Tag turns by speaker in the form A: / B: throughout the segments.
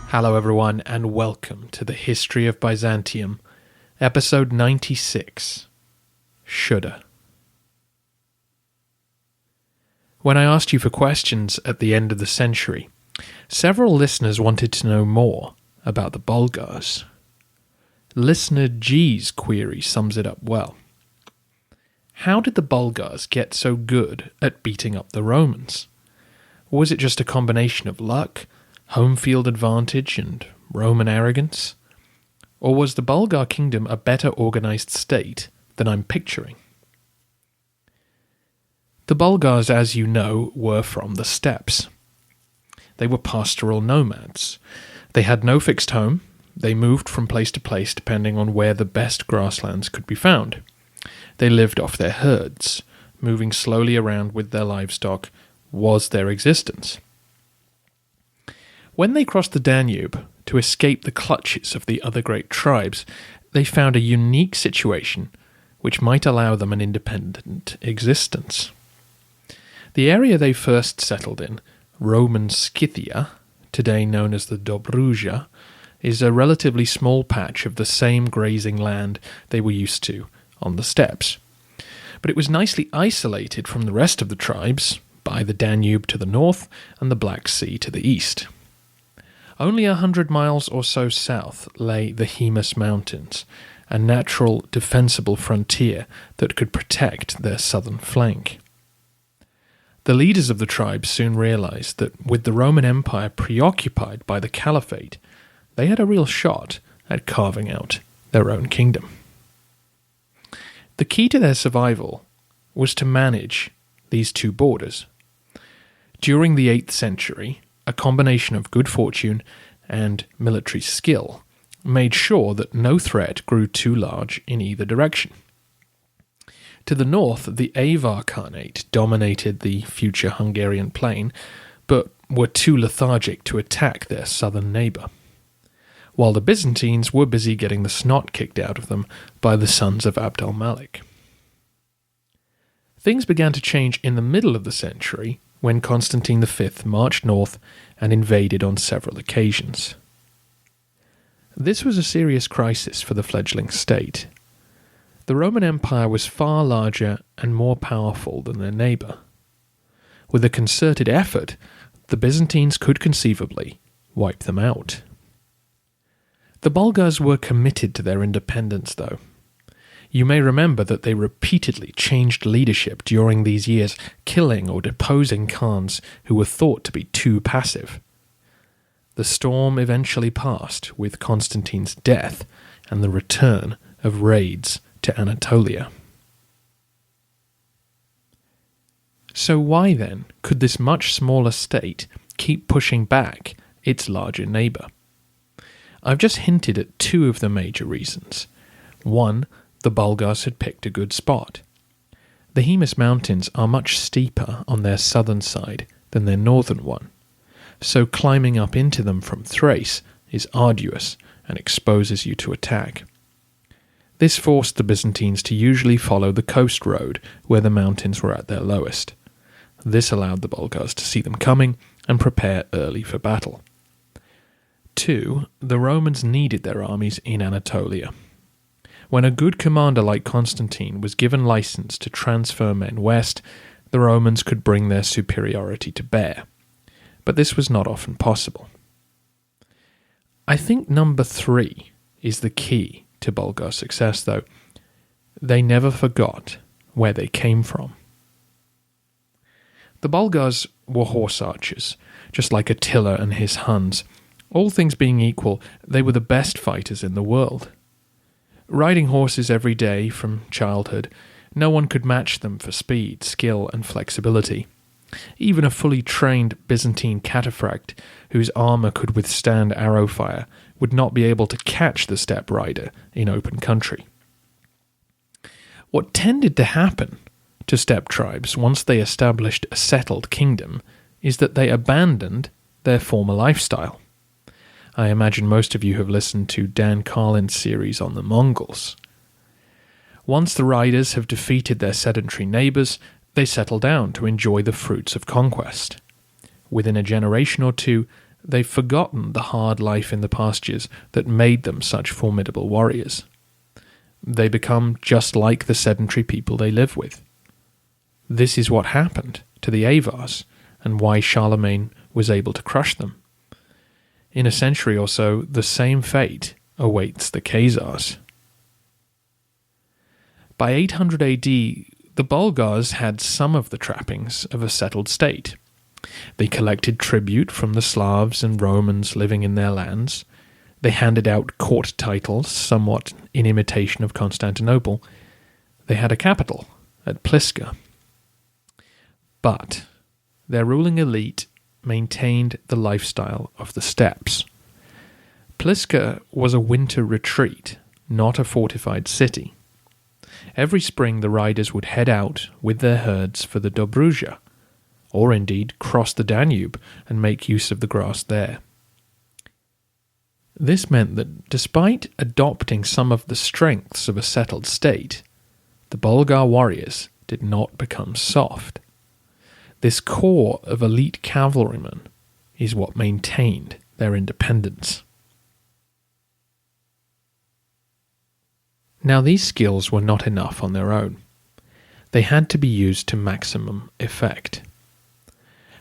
A: Hello everyone, and welcome to the History of Byzantium, episode 96, Shoulda. When I asked you for questions at the end of the century, several listeners wanted to know more about the Bulgars. Listener G's query sums it up well. How did the Bulgars get so good at beating up the Romans? Or was it just a combination of luck, home field advantage, and Roman arrogance? Or was the Bulgar kingdom a better organised state than I'm picturing? The Bulgars, as you know, were from the steppes. They were pastoral nomads. They had no fixed home. They moved from place to place depending on where the best grasslands could be found. They lived off their herds. Moving slowly around with their livestock was their existence. When they crossed the Danube to escape the clutches of the other great tribes, they found a unique situation which might allow them an independent existence. The area they first settled in, Roman Scythia, today known as the Dobruja, is a relatively small patch of the same grazing land they were used to on the steppes. But it was nicely isolated from the rest of the tribes by the Danube to the north and the Black Sea to the east. Only 100 miles or so south lay the Hemus Mountains, a natural, defensible frontier that could protect their southern flank. The leaders of the tribes soon realized that with the Roman Empire preoccupied by the Caliphate, they had a real shot at carving out their own kingdom. The key to their survival was to manage these two borders. During the 8th century, a combination of good fortune and military skill made sure that no threat grew too large in either direction. To the north, the Avar Khanate dominated the future Hungarian plain, but were too lethargic to attack their southern neighbour, while the Byzantines were busy getting the snot kicked out of them by the sons of Abd al-Malik. Things began to change in the middle of the century when Constantine V marched north and invaded on several occasions. This was a serious crisis for the fledgling state. The Roman Empire was far larger and more powerful than their neighbour. With a concerted effort, the Byzantines could conceivably wipe them out. The Bulgars were committed to their independence, though. You may remember that they repeatedly changed leadership during these years, killing or deposing Khans who were thought to be too passive. The storm eventually passed with Constantine's death and the return of raids to Anatolia. So why then could this much smaller state keep pushing back its larger neighbour? I've just hinted at two of the major reasons. One, the Bulgars had picked a good spot. The Hemus Mountains are much steeper on their southern side than their northern one, so climbing up into them from Thrace is arduous and exposes you to attack. This forced the Byzantines to usually follow the coast road where the mountains were at their lowest. This allowed the Bulgars to see them coming and prepare early for battle. 2. The Romans needed their armies in Anatolia. When a good commander like Constantine was given license to transfer men west, the Romans could bring their superiority to bear. But this was not often possible. I think number 3 is the key to Bulgar success, though. They never forgot where they came from. The Bulgars were horse archers, just like Attila and his Huns. All things being equal, they were the best fighters in the world. Riding horses every day from childhood, no one could match them for speed, skill, and flexibility. Even a fully trained Byzantine cataphract, whose armour could withstand arrow fire, would not be able to catch the steppe rider in open country. What tended to happen to steppe tribes once they established a settled kingdom is that they abandoned their former lifestyle. I imagine most of you have listened to Dan Carlin's series on the Mongols. Once the riders have defeated their sedentary neighbours, They settle down to enjoy the fruits of conquest. Within a generation or two, they've forgotten the hard life in the pastures that made them such formidable warriors. They become just like the sedentary people they live with. This is what happened to the Avars, and why Charlemagne was able to crush them. In a century or so, the same fate awaits the Khazars. By 800 AD, the Bulgars had some of the trappings of a settled state. They collected tribute from the Slavs and Romans living in their lands. They handed out court titles, somewhat in imitation of Constantinople. They had a capital at Pliska. But their ruling elite maintained the lifestyle of the steppes. Pliska was a winter retreat, not a fortified city. Every spring the riders would head out with their herds for the Dobruja, or indeed cross the Danube and make use of the grass there. This meant that despite adopting some of the strengths of a settled state, the Bulgar warriors did not become soft. This core of elite cavalrymen is what maintained their independence. Now, these skills were not enough on their own. They had to be used to maximum effect.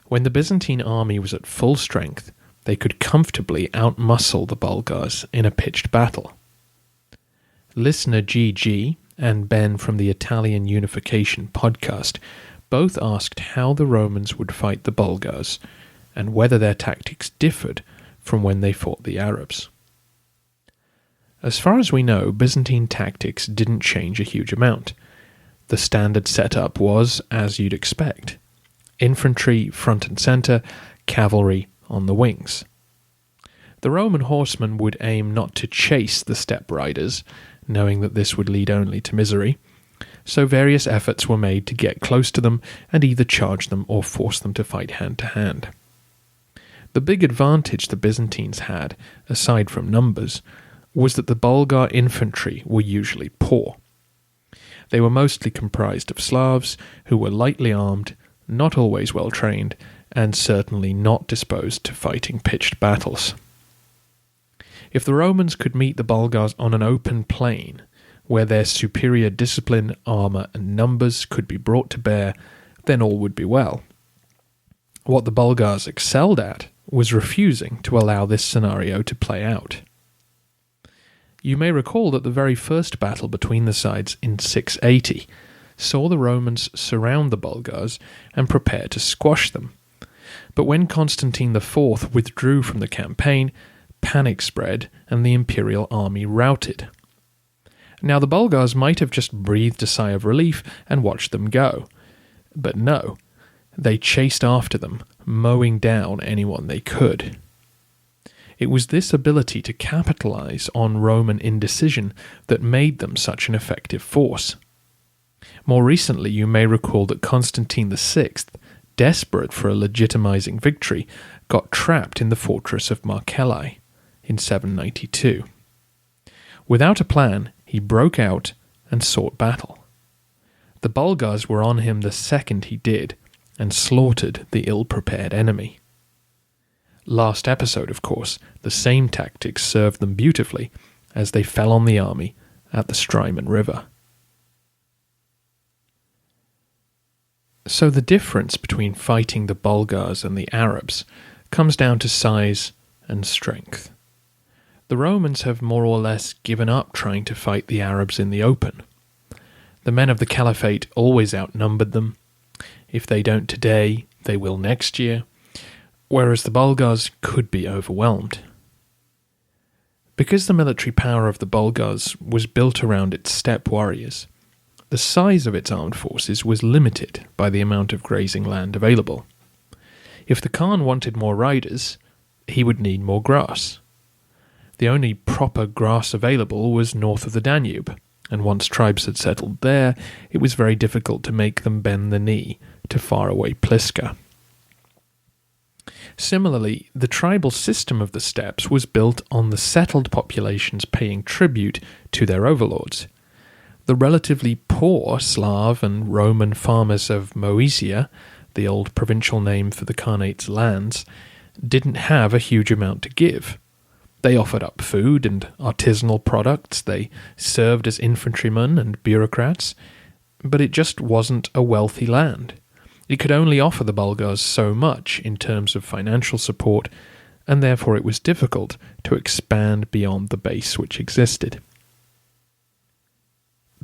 A: When the Byzantine army was at full strength, they could comfortably outmuscle the Bulgars in a pitched battle. Listener GG and Ben from the Italian Unification podcast both asked how the Romans would fight the Bulgars and whether their tactics differed from when they fought the Arabs. As far as we know, Byzantine tactics didn't change a huge amount. The standard setup was, as you'd expect, infantry front and centre, cavalry on the wings. The Roman horsemen would aim not to chase the steppe riders, knowing that this would lead only to misery, so various efforts were made to get close to them and either charge them or force them to fight hand to hand. The big advantage the Byzantines had, aside from numbers, was that the Bulgar infantry were usually poor. They were mostly comprised of Slavs who were lightly armed, not always well trained, and certainly not disposed to fighting pitched battles. If the Romans could meet the Bulgars on an open plain, where their superior discipline, armour and numbers could be brought to bear, then all would be well. What the Bulgars excelled at was refusing to allow this scenario to play out. You may recall that the very first battle between the sides in 680 saw the Romans surround the Bulgars and prepare to squash them. But when Constantine IV withdrew from the campaign, panic spread and the imperial army routed. Now the Bulgars might have just breathed a sigh of relief and watched them go. But no, they chased after them, mowing down anyone they could. It was this ability to capitalize on Roman indecision that made them such an effective force. More recently, you may recall that Constantine VI, desperate for a legitimizing victory, got trapped in the fortress of Markelli in 792. Without a plan, he broke out and sought battle. The Bulgars were on him the second he did, and slaughtered the ill-prepared enemy. Last episode, of course, the same tactics served them beautifully as they fell on the army at the Strymon River. So the difference between fighting the Bulgars and the Arabs comes down to size and strength. The Romans have more or less given up trying to fight the Arabs in the open. The men of the Caliphate always outnumbered them. If they don't today, they will next year, whereas the Bulgars could be overwhelmed. Because the military power of the Bulgars was built around its steppe warriors, the size of its armed forces was limited by the amount of grazing land available. If the Khan wanted more riders, he would need more grass. The only proper grass available was north of the Danube, and once tribes had settled there, it was very difficult to make them bend the knee to faraway Pliska. Similarly, the tribal system of the steppes was built on the settled populations paying tribute to their overlords. The relatively poor Slav and Roman farmers of Moesia, the old provincial name for the Khanate's lands, didn't have a huge amount to give. They offered up food and artisanal products, they served as infantrymen and bureaucrats, but it just wasn't a wealthy land. It could only offer the Bulgars so much in terms of financial support, and therefore it was difficult to expand beyond the base which existed.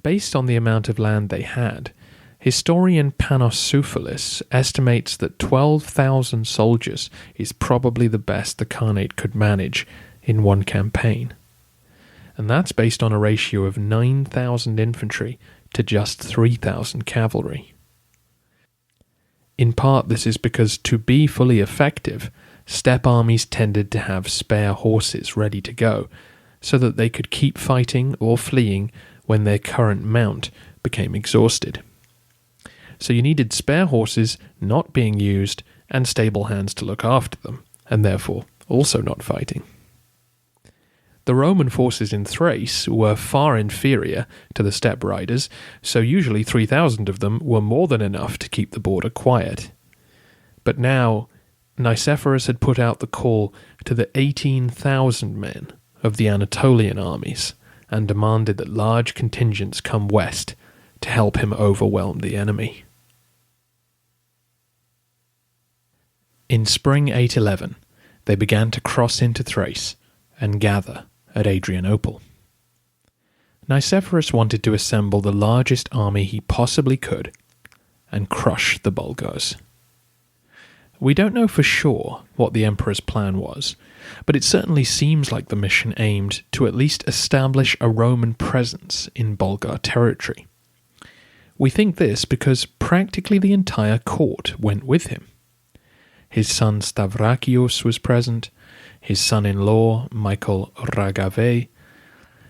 A: Based on the amount of land they had, historian Panos Soufoulis estimates that 12,000 soldiers is probably the best the Khanate could manage in one campaign. And that's based on a ratio of 9,000 infantry to just 3,000 cavalry. In part, this is because to be fully effective, steppe armies tended to have spare horses ready to go, so that they could keep fighting or fleeing when their current mount became exhausted. So you needed spare horses not being used and stable hands to look after them, and therefore also not fighting. The Roman forces in Thrace were far inferior to the steppe riders, so usually 3,000 of them were more than enough to keep the border quiet. But now, Nicephorus had put out the call to the 18,000 men of the Anatolian armies and demanded that large contingents come west to help him overwhelm the enemy. In spring 811, they began to cross into Thrace and gather at Adrianople. Nicephorus wanted to assemble the largest army he possibly could and crush the Bulgars. We don't know for sure what the emperor's plan was, but it certainly seems like the mission aimed to at least establish a Roman presence in Bulgar territory. We think this because practically the entire court went with him. His son Stavrakios was present, his son-in-law Michael Ragave,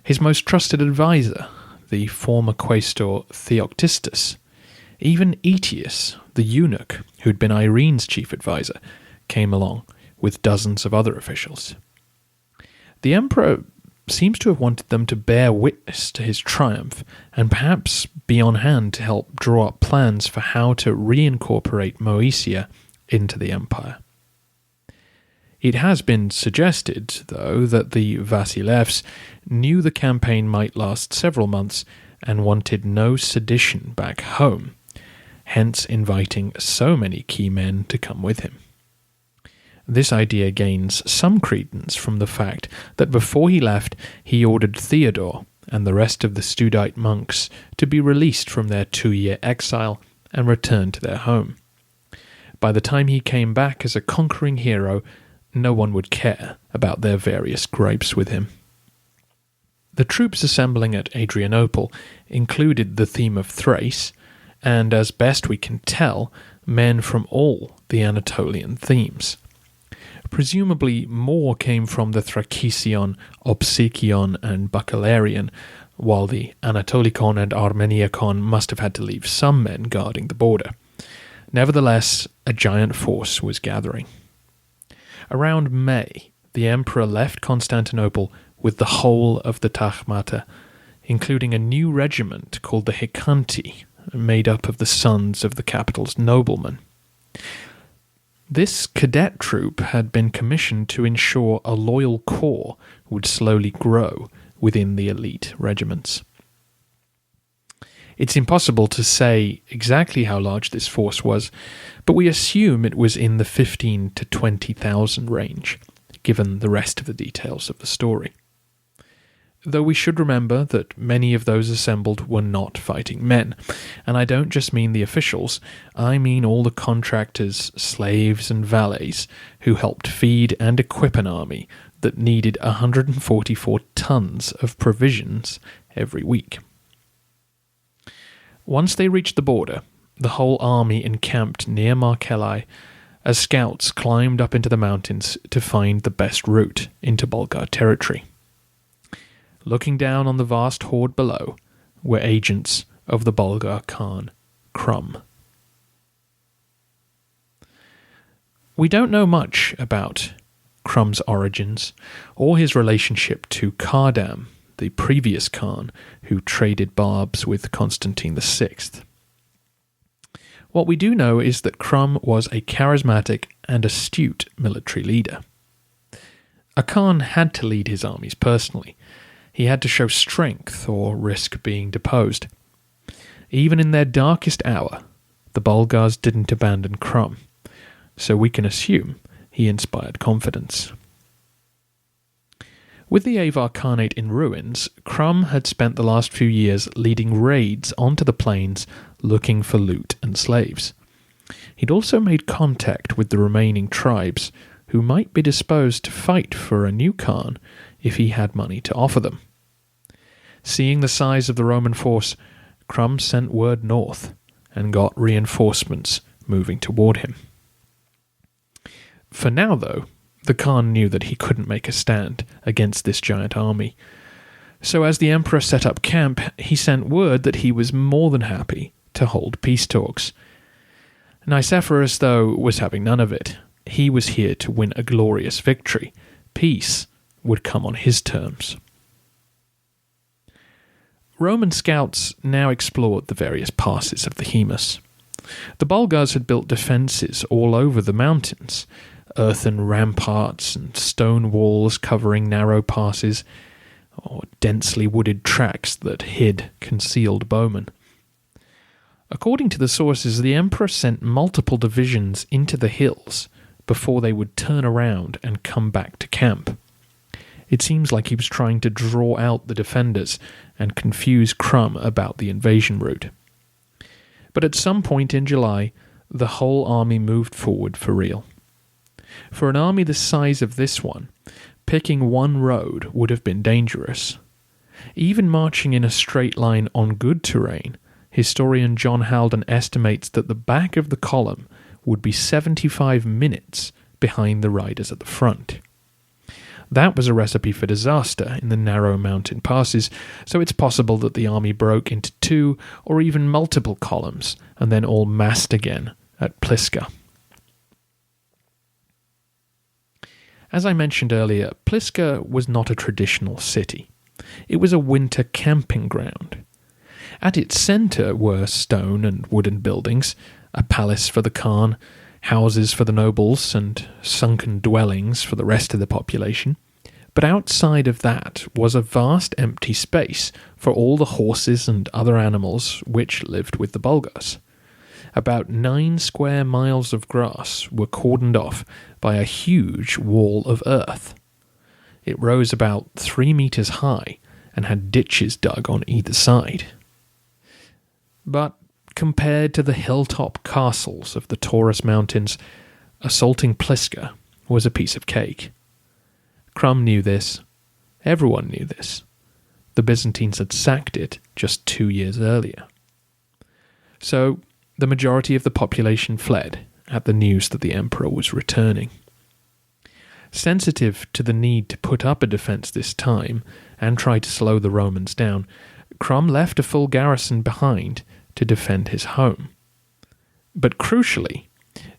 A: his most trusted advisor, the former quaestor Theoctistus, even Aetius, the eunuch who'd been Irene's chief advisor, came along with dozens of other officials. The emperor seems to have wanted them to bear witness to his triumph and perhaps be on hand to help draw up plans for how to reincorporate Moesia into the empire. It has been suggested, though, that the Vasilevs knew the campaign might last several months and wanted no sedition back home, hence inviting so many key men to come with him. This idea gains some credence from the fact that before he left, he ordered Theodore and the rest of the Studite monks to be released from their 2-year exile and return to their home. By the time he came back as a conquering hero, no one would care about their various gripes with him. The troops assembling at Adrianople included the theme of Thrace, and as best we can tell, men from all the Anatolian themes. Presumably more came from the Thracion, Opsikion, and Baccalarian, while the Anatolikon and Armeniakon must have had to leave some men guarding the border. Nevertheless, a giant force was gathering. Around May, the emperor left Constantinople with the whole of the Tachmata, including a new regiment called the Hecanti, made up of the sons of the capital's noblemen. This cadet troop had been commissioned to ensure a loyal corps would slowly grow within the elite regiments. It's impossible to say exactly how large this force was, but we assume it was in the 15 to 20,000 range, given the rest of the details of the story. Though we should remember that many of those assembled were not fighting men, and I don't just mean the officials, I mean all the contractors, slaves and valets who helped feed and equip an army that needed 144 tons of provisions every week. Once they reached the border, the whole army encamped near Markelai as scouts climbed up into the mountains to find the best route into Bulgar territory. Looking down on the vast horde below were agents of the Bulgar Khan, Krum. We don't know much about Krum's origins or his relationship to Kardam, the previous Khan who traded barbs with Constantine VI. What we do know is that Crum was a charismatic and astute military leader. A Khan had to lead his armies personally. He had to show strength or risk being deposed. Even in their darkest hour, the Bulgars didn't abandon Crum, so we can assume he inspired confidence. With the Avar Khanate in ruins, Crum had spent the last few years leading raids onto the plains looking for loot and slaves. He'd also made contact with the remaining tribes, who might be disposed to fight for a new Khan if he had money to offer them. Seeing the size of the Roman force, Crum sent word north and got reinforcements moving toward him. For now, though, the Khan knew that he couldn't make a stand against this giant army. So as the emperor set up camp, he sent word that he was more than happy to hold peace talks. Nicephorus, though, was having none of it. He was here to win a glorious victory. Peace would come on his terms. Roman scouts now explored the various passes of the Haemus. The Bulgars had built defences all over the mountains, earthen ramparts and stone walls covering narrow passes, or densely wooded tracks that hid concealed bowmen. According to the sources, the emperor sent multiple divisions into the hills before they would turn around and come back to camp. It seems like he was trying to draw out the defenders and confuse Crum about the invasion route. But at some point in July, the whole army moved forward for real. For an army the size of this one, picking one road would have been dangerous. Even marching in a straight line on good terrain, historian John Haldon estimates that the back of the column would be 75 minutes behind the riders at the front. That was a recipe for disaster in the narrow mountain passes, so it's possible that the army broke into two or even multiple columns and then all massed again at Pliska. As I mentioned earlier, Pliska was not a traditional city. It was a winter camping ground. At its centre were stone and wooden buildings, a palace for the Khan, houses for the nobles, and sunken dwellings for the rest of the population. But outside of that was a vast empty space for all the horses and other animals which lived with the Bulgars. About 9 square miles of grass were cordoned off by a huge wall of earth. It rose about 3 meters high and had ditches dug on either side. But compared to the hilltop castles of the Taurus Mountains, assaulting Pliska was a piece of cake. Crum knew this. Everyone knew this. The Byzantines had sacked it just 2 years earlier. So the majority of the population fled at the news that the emperor was returning. Sensitive to the need to put up a defence this time and try to slow the Romans down, Crum left a full garrison behind to defend his home. But crucially,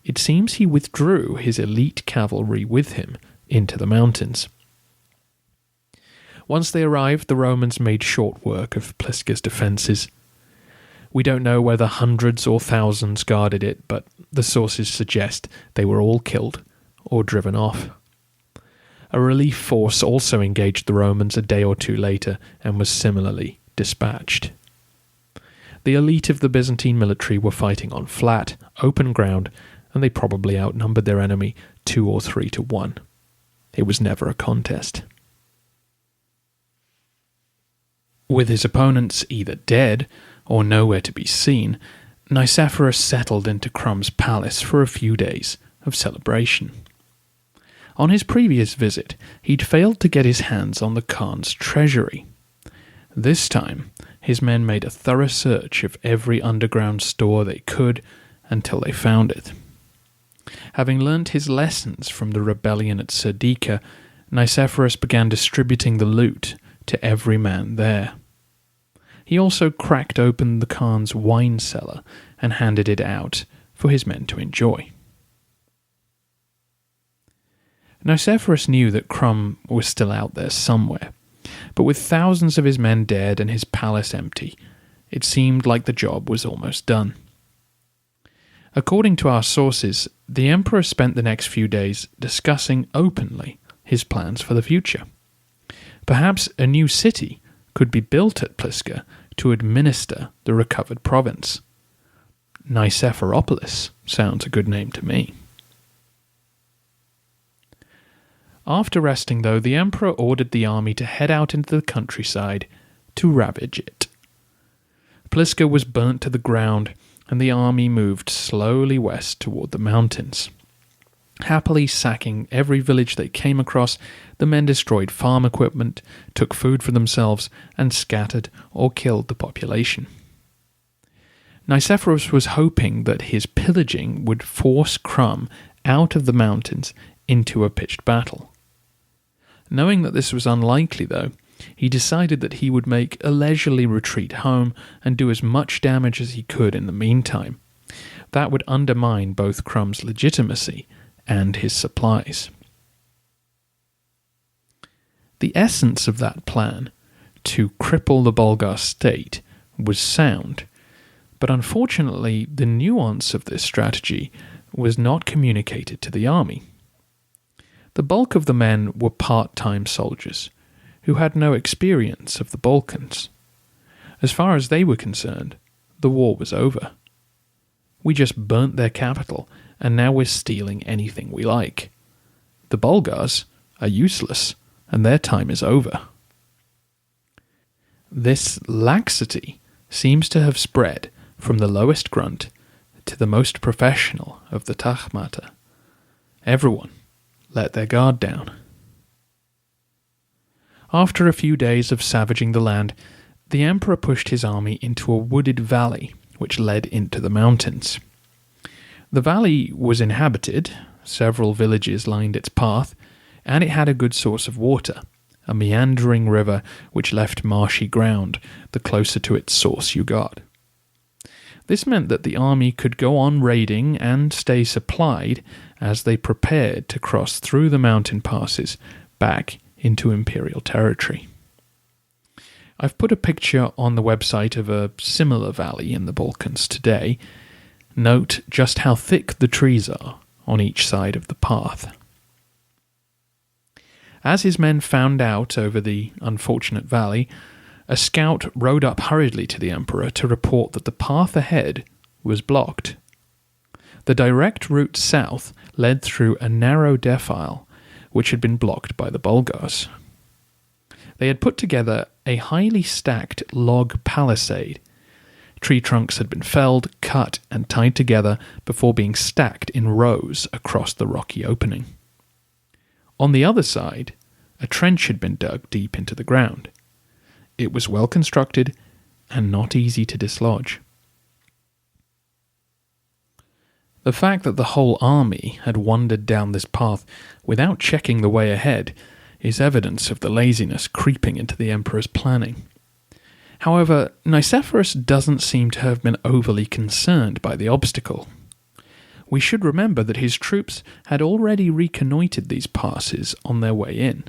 A: it seems he withdrew his elite cavalry with him into the mountains. Once they arrived, the Romans made short work of Pliska's defences. We don't know whether hundreds or thousands guarded it, but the sources suggest they were all killed or driven off. A relief force also engaged the Romans a day or two later and was similarly dispatched. The elite of the Byzantine military were fighting on flat, open ground, and they probably outnumbered their enemy 2 or 3 to 1. It was never a contest. With his opponents either dead or nowhere to be seen, Nicephorus settled into Crum's palace for a few days of celebration. On his previous visit, he'd failed to get his hands on the Khan's treasury. This time, his men made a thorough search of every underground store they could until they found it. Having learnt his lessons from the rebellion at Serdica, Nicephorus began distributing the loot to every man there. He also cracked open the Khan's wine cellar and handed it out for his men to enjoy. Nicephorus knew that Crum was still out there somewhere, but with thousands of his men dead and his palace empty, it seemed like the job was almost done. According to our sources, the emperor spent the next few days discussing openly his plans for the future. Perhaps a new city could be built at Pliska to administer the recovered province. Nicephoropolis sounds a good name to me. After resting, though, the emperor ordered the army to head out into the countryside to ravage it. Pliska was burnt to the ground, and the army moved slowly west toward the mountains. Happily sacking every village they came across, the men destroyed farm equipment, took food for themselves, and scattered or killed the population. Nicephorus was hoping that his pillaging would force Crum out of the mountains into a pitched battle. Knowing that this was unlikely, though, he decided that he would make a leisurely retreat home and do as much damage as he could in the meantime. That would undermine both Crum's legitimacy and his supplies. The essence of that plan, to cripple the Bulgar state, was sound, but unfortunately the nuance of this strategy was not communicated to the army. The bulk of the men were part-time soldiers, who had no experience of the Balkans. As far as they were concerned, the war was over. We just burnt their capital, and now we're stealing anything we like. The Bulgars are useless, and their time is over. This laxity seems to have spread from the lowest grunt to the most professional of the Tachmata. Everyone let their guard down. After a few days of savaging the land, the emperor pushed his army into a wooded valley which led into the mountains. The valley was inhabited, several villages lined its path, and it had a good source of water, a meandering river which left marshy ground the closer to its source you got. This meant that the army could go on raiding and stay supplied as they prepared to cross through the mountain passes back into imperial territory. I've put a picture on the website of a similar valley in the Balkans today. Note just how thick the trees are on each side of the path. As his men found out over the unfortunate valley, a scout rode up hurriedly to the emperor to report that the path ahead was blocked. The direct route south led through a narrow defile which had been blocked by the Bulgars. They had put together a highly stacked log palisade. Tree trunks had been felled, cut, and tied together before being stacked in rows across the rocky opening. On the other side, a trench had been dug deep into the ground. It was well constructed and not easy to dislodge. The fact that the whole army had wandered down this path without checking the way ahead is evidence of the laziness creeping into the emperor's planning. However, Nicephorus doesn't seem to have been overly concerned by the obstacle. We should remember that his troops had already reconnoitred these passes on their way in.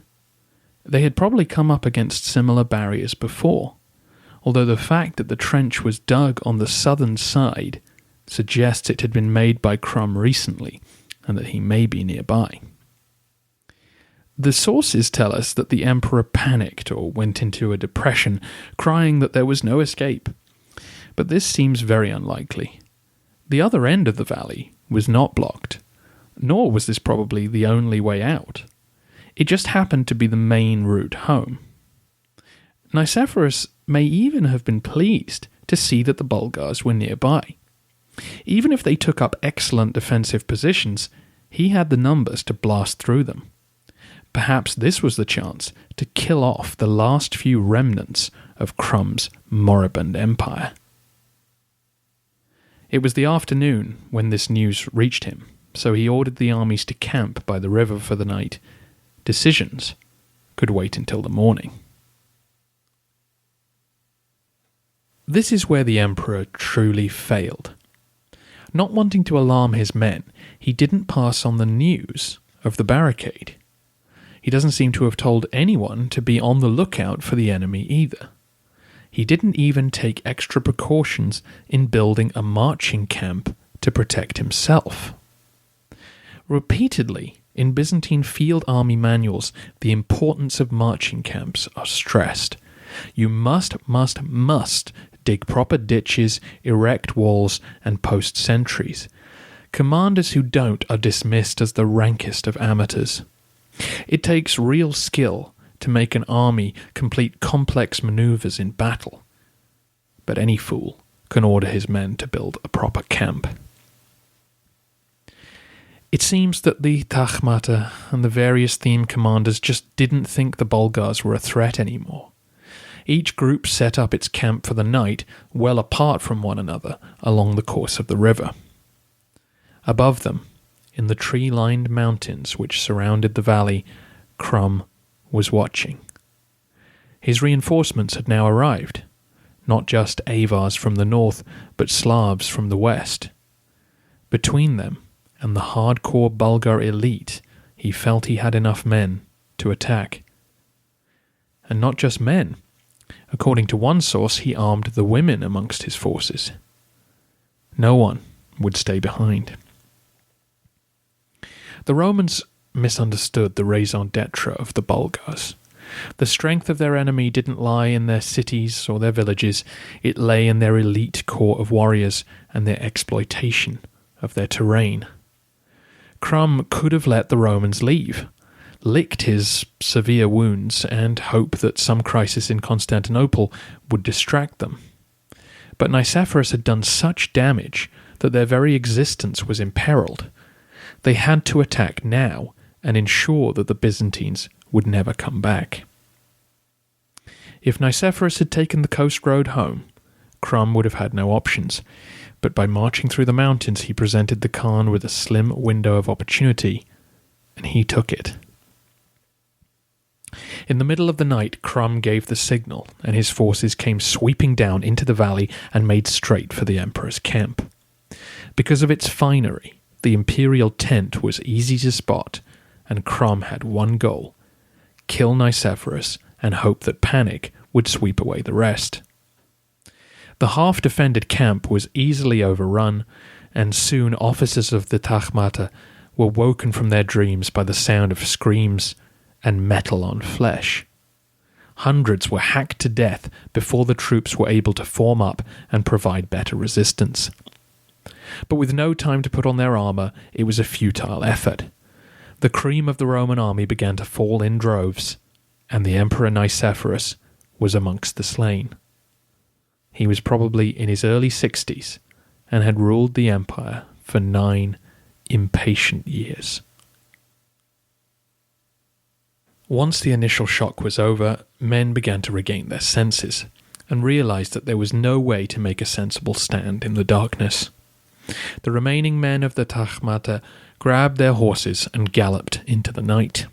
A: They had probably come up against similar barriers before, although the fact that the trench was dug on the southern side suggests it had been made by Crum recently, and that he may be nearby. The sources tell us that the emperor panicked or went into a depression, crying that there was no escape. But this seems very unlikely. The other end of the valley was not blocked, nor was this probably the only way out. It just happened to be the main route home. Nicephorus may even have been pleased to see that the Bulgars were nearby. Even if they took up excellent defensive positions, he had the numbers to blast through them. Perhaps this was the chance to kill off the last few remnants of Crum's moribund empire. It was the afternoon when this news reached him, so he ordered the armies to camp by the river for the night. Decisions could wait until the morning. This is where the emperor truly failed. Not wanting to alarm his men, he didn't pass on the news of the barricade. He doesn't seem to have told anyone to be on the lookout for the enemy either. He didn't even take extra precautions in building a marching camp to protect himself. Repeatedly, in Byzantine field army manuals, the importance of marching camps are stressed. You must dig proper ditches, erect walls, and post sentries. Commanders who don't are dismissed as the rankest of amateurs. It takes real skill to make an army complete complex maneuvers in battle, but any fool can order his men to build a proper camp. It seems that the Takhmata and the various theme commanders just didn't think the Bulgars were a threat anymore. Each group set up its camp for the night well apart from one another along the course of the river. Above them, in the tree-lined mountains which surrounded the valley, Krum was watching. His reinforcements had now arrived, not just Avars from the north, but Slavs from the west. Between them and the hardcore Bulgar elite, he felt he had enough men to attack. And not just men. According to one source, he armed the women amongst his forces. No one would stay behind. The Romans misunderstood the raison d'etre of the Bulgars. The strength of their enemy didn't lie in their cities or their villages, it lay in their elite corps of warriors and their exploitation of their terrain. Krum could have let the Romans leave, licked his severe wounds, and hoped that some crisis in Constantinople would distract them. But Nicephorus had done such damage that their very existence was imperiled. They had to attack now and ensure that the Byzantines would never come back. If Nicephorus had taken the coast road home, Krum would have had no options, but by marching through the mountains he presented the Khan with a slim window of opportunity, and he took it. In the middle of the night, Krum gave the signal, and his forces came sweeping down into the valley and made straight for the emperor's camp. Because of its finery, the imperial tent was easy to spot, and Krum had one goal: kill Nicephorus and hope that panic would sweep away the rest. The half-defended camp was easily overrun, and soon officers of the Takhmata were woken from their dreams by the sound of screams and metal on flesh. Hundreds were hacked to death before the troops were able to form up and provide better resistance. But with no time to put on their armour, it was a futile effort. The cream of the Roman army began to fall in droves, and the Emperor Nicephorus was amongst the slain. He was probably in his early 60s and had ruled the empire for 9 impatient years. Once the initial shock was over, men began to regain their senses and realized that there was no way to make a sensible stand in the darkness. The remaining men of the Takhmata grabbed their horses and galloped into the night.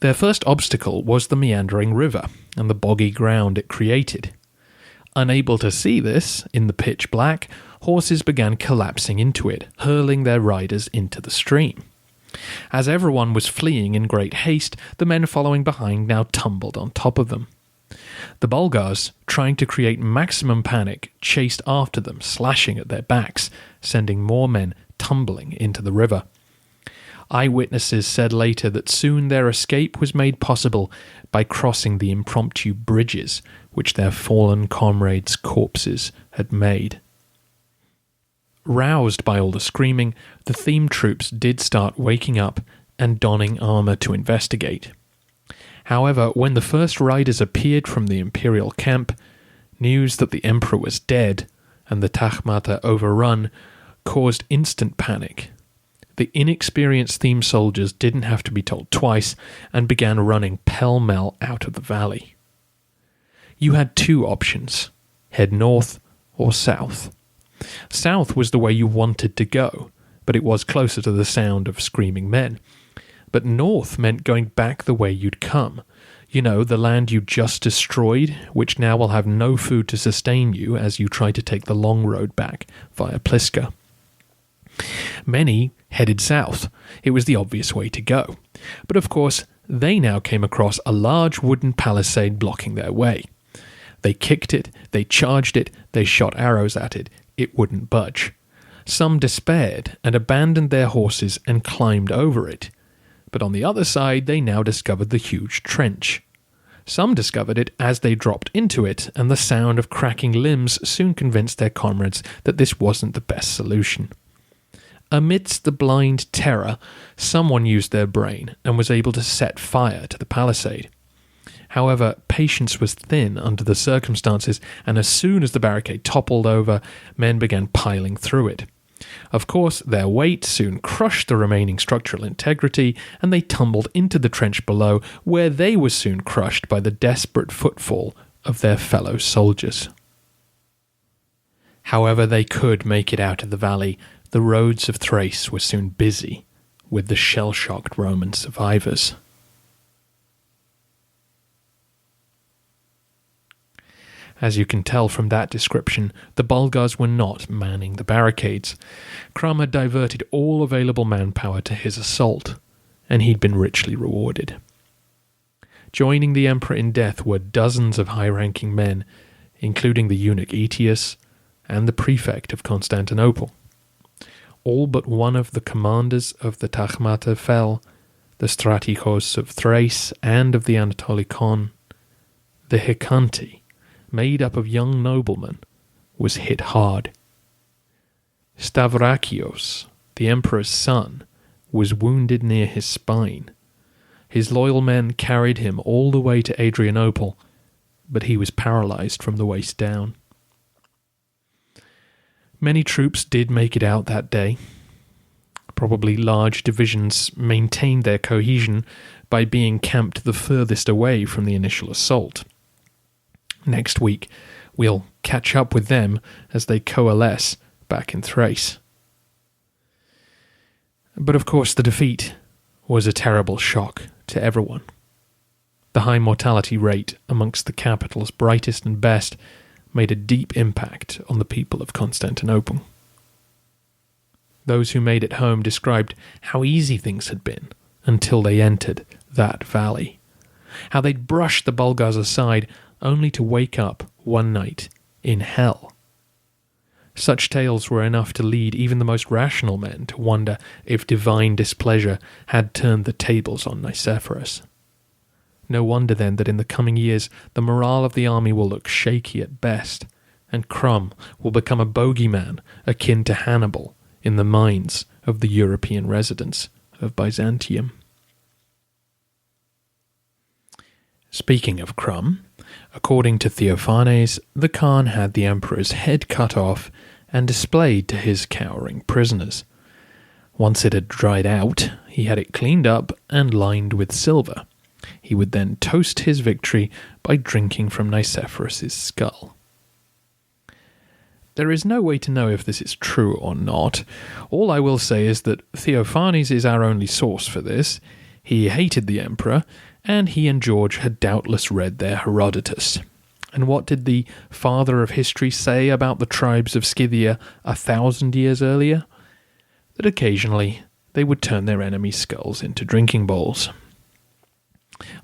A: Their first obstacle was the meandering river and the boggy ground it created. Unable to see this in the pitch black, horses began collapsing into it, hurling their riders into the stream. As everyone was fleeing in great haste, the men following behind now tumbled on top of them. The Bulgars, trying to create maximum panic, chased after them, slashing at their backs, sending more men tumbling into the river. Eyewitnesses said later that soon their escape was made possible by crossing the impromptu bridges which their fallen comrades' corpses had made. Roused by all the screaming, the theme troops did start waking up and donning armour to investigate. However, when the first riders appeared from the imperial camp, news that the emperor was dead and the Takhmata overrun caused instant panic. The inexperienced theme soldiers didn't have to be told twice and began running pell-mell out of the valley. You had 2 options: head north or south. South was the way you wanted to go, but it was closer to the sound of screaming men. But north meant going back the way you'd come. You know, the land you just destroyed, which now will have no food to sustain you as you try to take the long road back via Pliska. Many headed south. It was the obvious way to go. But of course, they now came across a large wooden palisade blocking their way. They kicked it, they charged it, they shot arrows at it. It wouldn't budge. Some despaired and abandoned their horses and climbed over it. But on the other side, they now discovered the huge trench. Some discovered it as they dropped into it, and the sound of cracking limbs soon convinced their comrades that this wasn't the best solution. Amidst the blind terror, someone used their brain and was able to set fire to the palisade. However, patience was thin under the circumstances, and as soon as the barricade toppled over, men began piling through it. Of course, their weight soon crushed the remaining structural integrity, and they tumbled into the trench below, where they were soon crushed by the desperate footfall of their fellow soldiers. However they could make it out of the valley, the roads of Thrace were soon busy with the shell-shocked Roman survivors. As you can tell from that description, the Bulgars were not manning the barricades. Crum had diverted all available manpower to his assault, and he'd been richly rewarded. Joining the emperor in death were dozens of high-ranking men, including the eunuch Aetius and the prefect of Constantinople. All but one of the commanders of the Tachmata fell, the strategos of Thrace and of the Anatolikon. The Hecanti, made up of young noblemen, was hit hard. Stavrakios, the emperor's son, was wounded near his spine. His loyal men carried him all the way to Adrianople, but he was paralyzed from the waist down. Many troops did make it out that day. Probably large divisions maintained their cohesion by being camped the furthest away from the initial assault. Next week, we'll catch up with them as they coalesce back in Thrace. But of course the defeat was a terrible shock to everyone. The high mortality rate amongst the capital's brightest and best made a deep impact on the people of Constantinople. Those who made it home described how easy things had been until they entered that valley, how they'd brushed the Bulgars aside only to wake up one night in hell. Such tales were enough to lead even the most rational men to wonder if divine displeasure had turned the tables on Nicephorus. No wonder then that in the coming years the morale of the army will look shaky at best, and Crum will become a bogeyman akin to Hannibal in the minds of the European residents of Byzantium. Speaking of Crum, according to Theophanes, the Khan had the emperor's head cut off and displayed to his cowering prisoners. Once it had dried out, he had it cleaned up and lined with silver. He would then toast his victory by drinking from Nicephorus's skull. There is no way to know if this is true or not. All I will say is that Theophanes is our only source for this. He hated the emperor, and he and George had doubtless read their Herodotus. And what did the father of history say about the tribes of Scythia 1,000 years earlier? That occasionally they would turn their enemies' skulls into drinking bowls.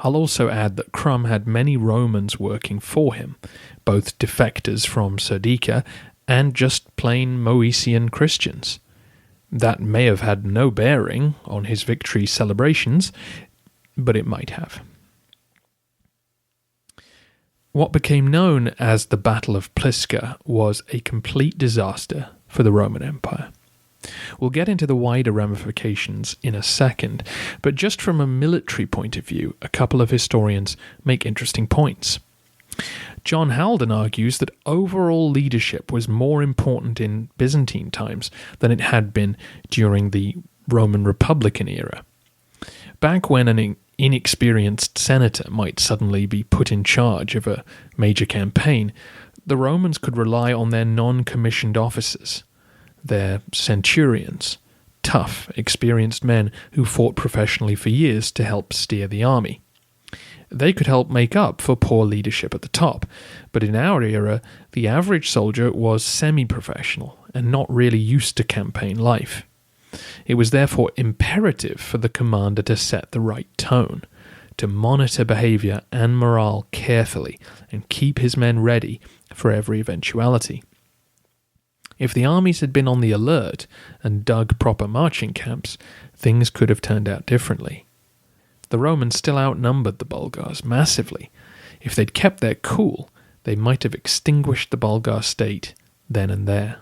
A: I'll also add that Crum had many Romans working for him, both defectors from Serdica and just plain Moesian Christians. That may have had no bearing on his victory celebrations, but it might have. What became known as the Battle of Pliska was a complete disaster for the Roman Empire. We'll get into the wider ramifications in a second, but just from a military point of view, a couple of historians make interesting points. John Haldon argues that overall leadership was more important in Byzantine times than it had been during the Roman Republican era. Back when an inexperienced senator might suddenly be put in charge of a major campaign, the Romans could rely on their non-commissioned officers, their centurions, tough, experienced men who fought professionally for years to help steer the army. They could help make up for poor leadership at the top, but in our era, the average soldier was semi-professional and not really used to campaign life. It was therefore imperative for the commander to set the right tone. to monitor behaviour and morale carefully and keep his men ready for every eventuality. If the armies had been on the alert and dug proper marching camps, things could have turned out differently. The Romans still outnumbered the Bulgars massively. If they'd kept their cool, they might have extinguished the Bulgar state then and there.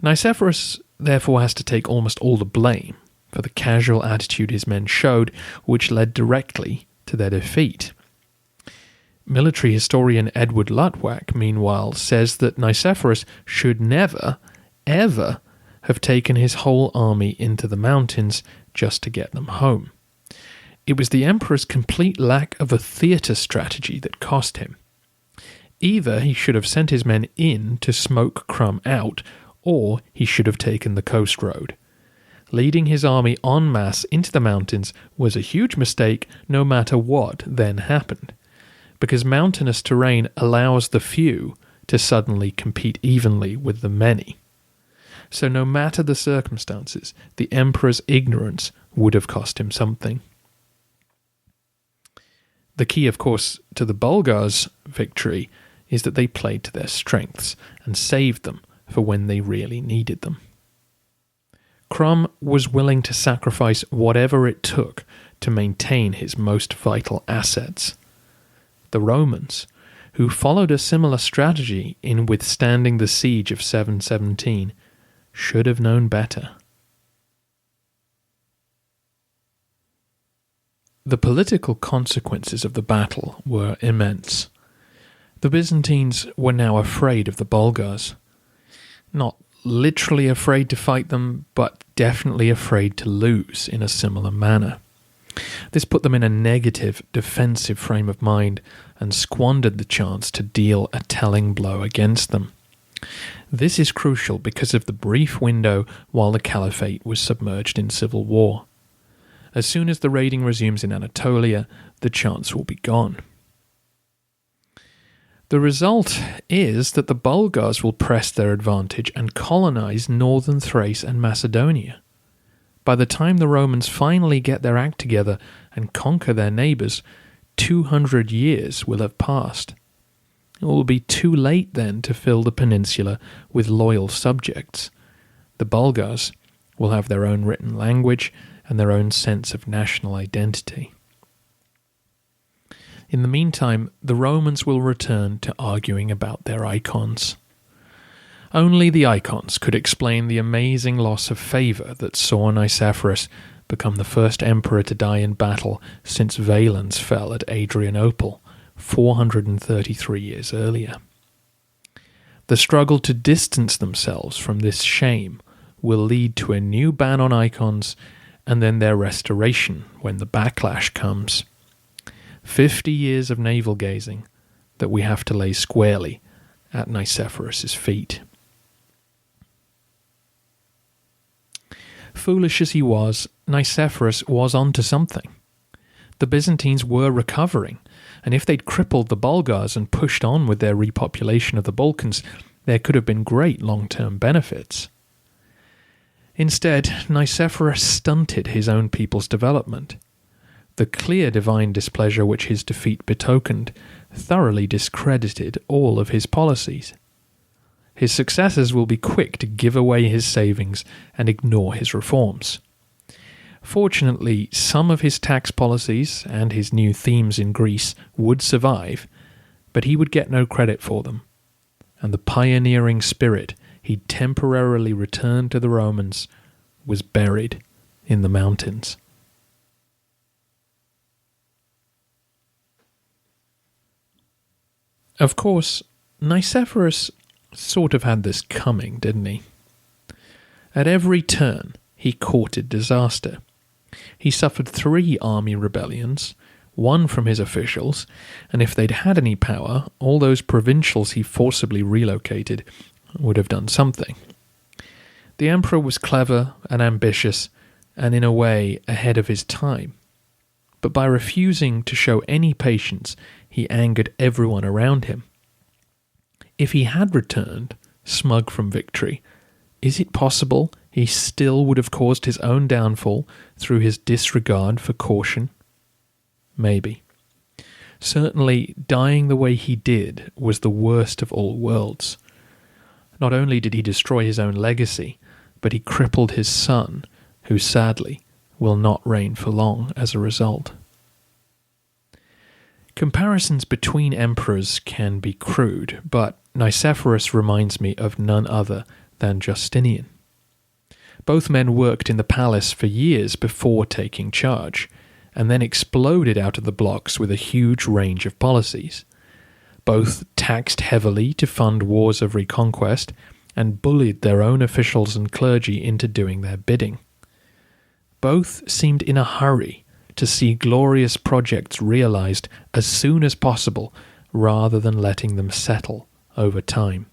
A: Nicephorus therefore has to take almost all the blame for the casual attitude his men showed, which led directly to their defeat. Military historian Edward Lutwak, meanwhile, says that Nicephorus should never, ever have taken his whole army into the mountains just to get them home. It was the emperor's complete lack of a theatre strategy that cost him. Either he should have sent his men in to smoke Crum out, or he should have taken the coast road. Leading his army en masse into the mountains was a huge mistake no matter what then happened, because mountainous terrain allows the few to suddenly compete evenly with the many. So no matter the circumstances, the emperor's ignorance would have cost him something. The key, of course, to the Bulgars' victory is that they played to their strengths and saved them for when they really needed them. Crum was willing to sacrifice whatever it took to maintain his most vital assets. The Romans, who followed a similar strategy in withstanding the siege of 717, should have known better. The political consequences of the battle were immense. The Byzantines were now afraid of the Bulgars. Not literally afraid to fight them, but definitely afraid to lose in a similar manner. This put them in a negative, defensive frame of mind and squandered the chance to deal a telling blow against them. This is crucial because of the brief window while the Caliphate was submerged in civil war. As soon as the raiding resumes in Anatolia, the chance will be gone. The result is that the Bulgars will press their advantage and colonize northern Thrace and Macedonia. By the time the Romans finally get their act together and conquer their neighbours, 200 years will have passed. It will be too late then to fill the peninsula with loyal subjects. The Bulgars will have their own written language and their own sense of national identity. In the meantime, the Romans will return to arguing about their icons. Only the icons could explain the amazing loss of favour that saw Nicephorus become the first emperor to die in battle since Valens fell at Adrianople 433 years earlier. The struggle to distance themselves from this shame will lead to a new ban on icons and then their restoration when the backlash comes. 50 years of navel-gazing that we have to lay squarely at Nicephorus's feet. Foolish as he was, Nicephorus was onto something. The Byzantines were recovering, and if they'd crippled the Bulgars and pushed on with their repopulation of the Balkans, there could have been great long-term benefits. Instead, Nicephorus stunted his own people's development. The clear divine displeasure which his defeat betokened thoroughly discredited all of his policies. His successors will be quick to give away his savings and ignore his reforms. Fortunately, some of his tax policies and his new themes in Greece would survive, but he would get no credit for them, and the pioneering spirit he'd temporarily returned to the Romans was buried in the mountains. Of course, Nicephorus sort of had this coming, didn't he? At every turn, he courted disaster. He suffered 3 army rebellions, 1 from his officials, and if they'd had any power, all those provincials he forcibly relocated would have done something. The emperor was clever and ambitious, and in a way ahead of his time. But by refusing to show any patience, he angered everyone around him. If he had returned, smug from victory, is it possible he still would have caused his own downfall through his disregard for caution? Maybe. Certainly, dying the way he did was the worst of all worlds. Not only did he destroy his own legacy, but he crippled his son, who sadly will not reign for long as a result. Comparisons between emperors can be crude, but Nicephorus reminds me of none other than Justinian. Both men worked in the palace for years before taking charge, and then exploded out of the blocks with a huge range of policies. Both taxed heavily to fund wars of reconquest, and bullied their own officials and clergy into doing their bidding. Both seemed in a hurry to see glorious projects realized as soon as possible, rather than letting them settle over time.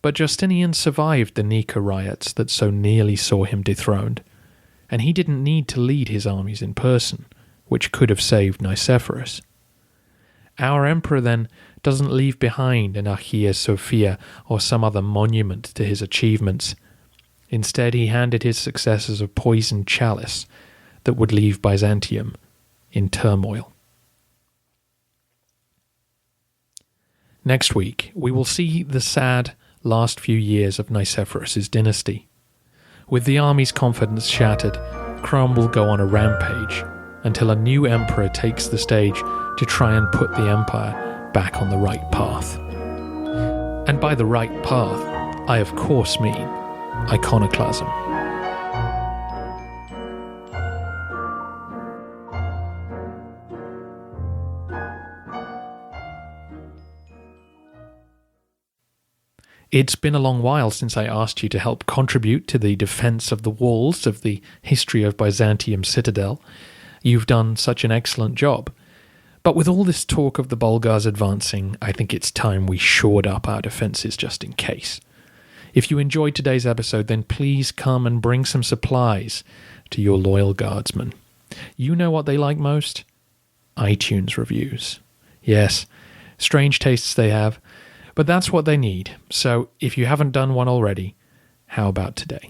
A: But Justinian survived the Nika riots that so nearly saw him dethroned, and he didn't need to lead his armies in person, which could have saved Nicephorus. Our emperor, then, doesn't leave behind an Hagia Sophia or some other monument to his achievements. Instead, he handed his successors a poisoned chalice that would leave Byzantium in turmoil. Next week, we will see the sad last few years of Nicephorus's dynasty. With the army's confidence shattered, Crom will go on a rampage until a new emperor takes the stage to try and put the empire back on the right path. And by the right path, I of course mean iconoclasm. It's been a long while since I asked you to help contribute to the defense of the walls of the history of Byzantium citadel. You've done such an excellent job. But with all this talk of the Bulgars advancing, I think it's time we shored up our defences just in case. If you enjoyed today's episode, then please come and bring some supplies to your loyal guardsmen. You know what they like most? iTunes reviews. Yes, strange tastes they have, but that's what they need. So if you haven't done one already, how about today?